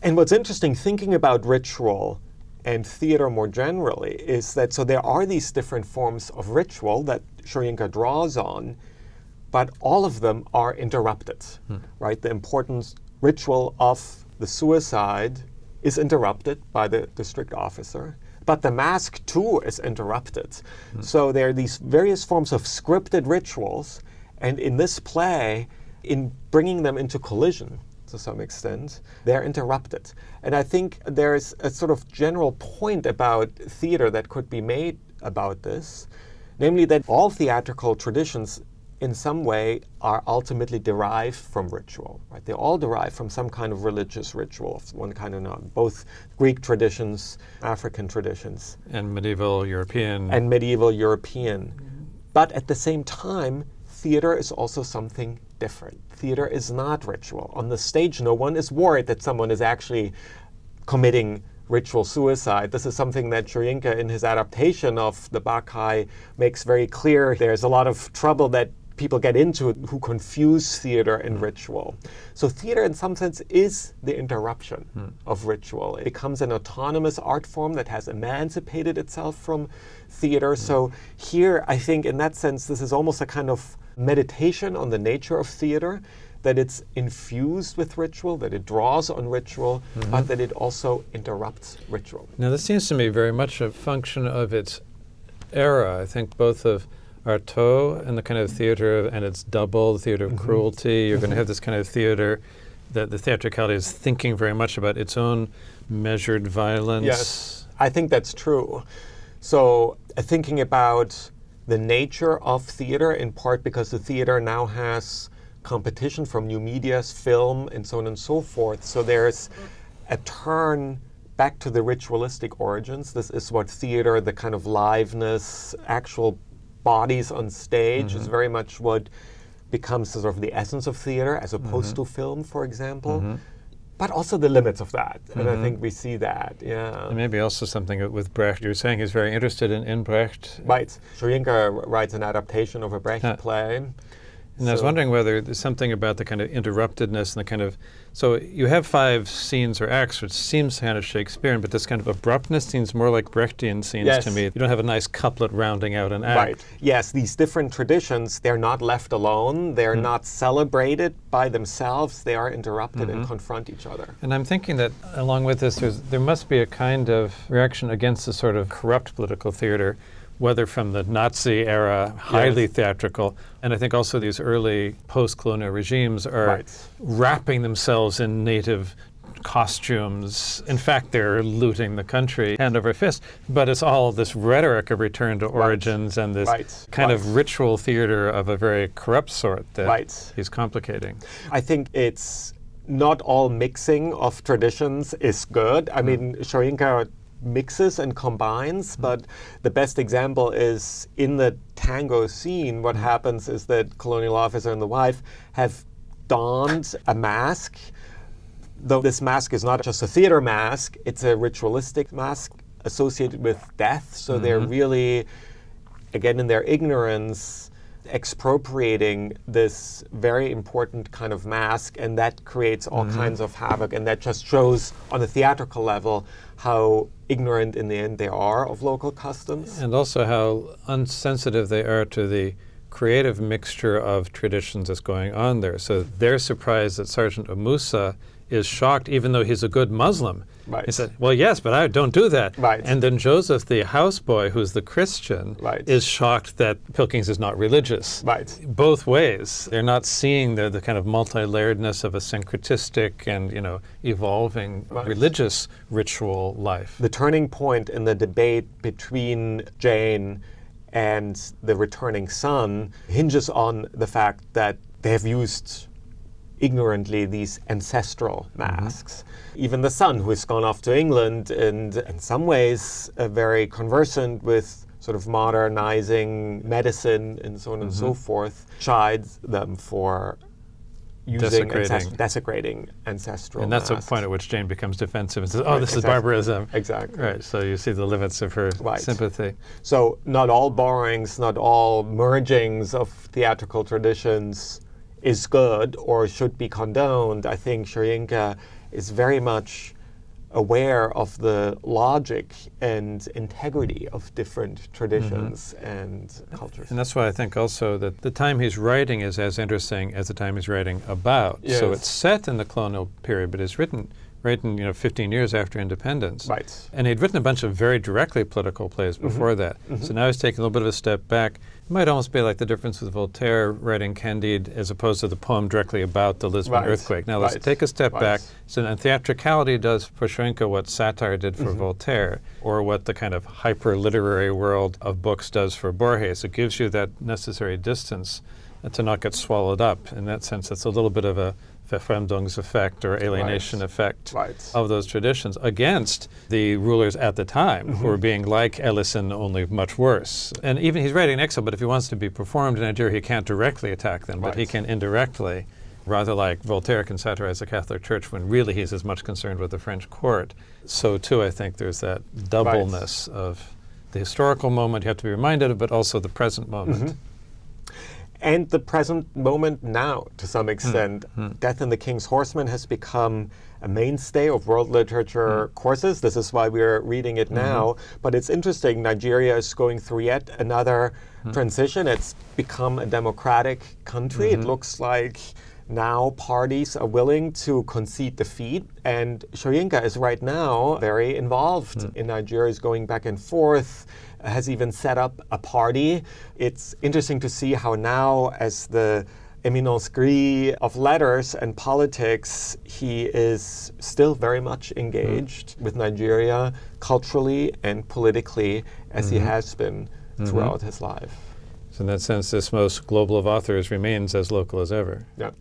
And what's interesting thinking about ritual and theater more generally is that, so there are these different forms of ritual that Soyinka draws on, but all of them are interrupted, right? The important ritual of the suicide is interrupted by the district officer, but the mask too is interrupted. So there are these various forms of scripted rituals, and in this play, in bringing them into collision to some extent, they're interrupted. And I think there's a sort of general point about theater that could be made about this, namely that all theatrical traditions in some way are ultimately derived from ritual, right? They all derive from some kind of religious ritual of one kind or another, both Greek traditions, African traditions. And medieval European. And medieval European. But at the same time, theater is also something different. Theater is not ritual. On the stage, no one is worried that someone is actually committing ritual suicide. This is something that Soyinka, in his adaptation of the Bacchae, makes very clear. There's a lot of trouble that people get into who confuse theater and ritual. So theater, in some sense, is the interruption of ritual. It becomes an autonomous art form that has emancipated itself from theater. So here, I think, in that sense, this is almost a kind of meditation on the nature of theater, that it's infused with ritual, that it draws on ritual, but that it also interrupts ritual. Now, this seems to me very much a function of its era. I think both of Artaud and the kind of theater, and it's double, the theater of cruelty. You're going to have this kind of theater that the theatricality is thinking very much about its own measured violence. Yes, I think that's true. So thinking about the nature of theater, in part because the theater now has competition from new medias, film, and so on and so forth. So there's a turn back to the ritualistic origins. This is what theater, the kind of liveness, actual bodies on stage, is very much what becomes sort of the essence of theater, as opposed to film, for example. But also the limits of that. And I think we see that, And maybe also something with Brecht. You're saying he's very interested in Brecht. Right. Soyinka writes an adaptation of a Brecht play. And I was wondering whether there's something about the kind of interruptedness and the kind of, so you have 5 scenes or acts, which seems kind of Shakespearean, but this kind of abruptness seems more like Brechtian scenes to me. You don't have a nice couplet rounding out an act. Right. Yes, these different traditions, they're not left alone. They're not celebrated by themselves. They are interrupted and confront each other. And I'm thinking that along with this, there must be a kind of reaction against the sort of corrupt political theater, whether from the Nazi era, highly theatrical, and I think also these early post-colonial regimes are wrapping themselves in native costumes. In fact, they're looting the country hand over fist, but it's all this rhetoric of return to origins and this kind of ritual theater of a very corrupt sort that he's complicating. I think it's not all mixing of traditions is good. I mean, Soyinka mixes and combines, but the best example is in the tango scene. What happens is that colonial officer and the wife have donned a mask, though this mask is not just a theater mask, it's a ritualistic mask associated with death. So they're really, again, in their ignorance, expropriating this very important kind of mask, and that creates all kinds of havoc, and that just shows on the theatrical level how ignorant in the end they are of local customs. And also how unsensitive they are to the creative mixture of traditions that's going on there. So they're surprised that Sergeant Amusa is shocked, even though he's a good Muslim. He said, well, yes, but I don't do that. And then Joseph, the houseboy, who's the Christian, is shocked that Pilkings is not religious. Both ways. They're not seeing the kind of multi-layeredness of a syncretistic and, evolving religious ritual life. The turning point in the debate between Jane and the returning son hinges on the fact that they have used ignorantly these ancestral masks. Even the son, who has gone off to England and in some ways very conversant with sort of modernizing medicine and so on and so forth, chides them for using desecrating ancestral And that's masks. a point at which Jane becomes defensive and says, oh, this is barbarism. Exactly. Right, so you see the limits of her sympathy. So not all borrowings, not all mergings of theatrical traditions is good or should be condoned. I think Soyinka is very much aware of the logic and integrity of different traditions and cultures. And that's why I think also that the time he's writing is as interesting as the time he's writing about. Yes. So it's set in the colonial period, but it's written 15 years after independence. Right. And he'd written a bunch of very directly political plays before that. So now he's taking a little bit of a step back. It might almost be like the difference with Voltaire writing Candide as opposed to the poem directly about the Lisbon earthquake. Now let's take a step back. So in theatricality does for Soyinka what satire did for Voltaire, or what the kind of hyper-literary world of books does for Borges. It gives you that necessary distance to not get swallowed up. In that sense, it's a little bit of a Verfremdungseffect or alienation effect of those traditions against the rulers at the time who were being like Ellison, only much worse. And even he's writing in exile, but if he wants to be performed in Nigeria, he can't directly attack them, but he can indirectly, rather like Voltaire can satirize the Catholic Church when really he's as much concerned with the French court. So too, I think there's that doubleness of the historical moment you have to be reminded of, but also the present moment. And the present moment now, to some extent. Death in the King's Horseman has become a mainstay of world literature courses. This is why we're reading it now. But it's interesting, Nigeria is going through yet another transition. It's become a democratic country. It looks like now parties are willing to concede defeat, and Soyinka is right now very involved in Nigeria, is going back and forth, has even set up a party. It's interesting to see how now, as the eminence grise of letters and politics, he is still very much engaged with Nigeria culturally and politically, as he has been throughout his life. So in that sense, this most global of authors remains as local as ever. Yeah.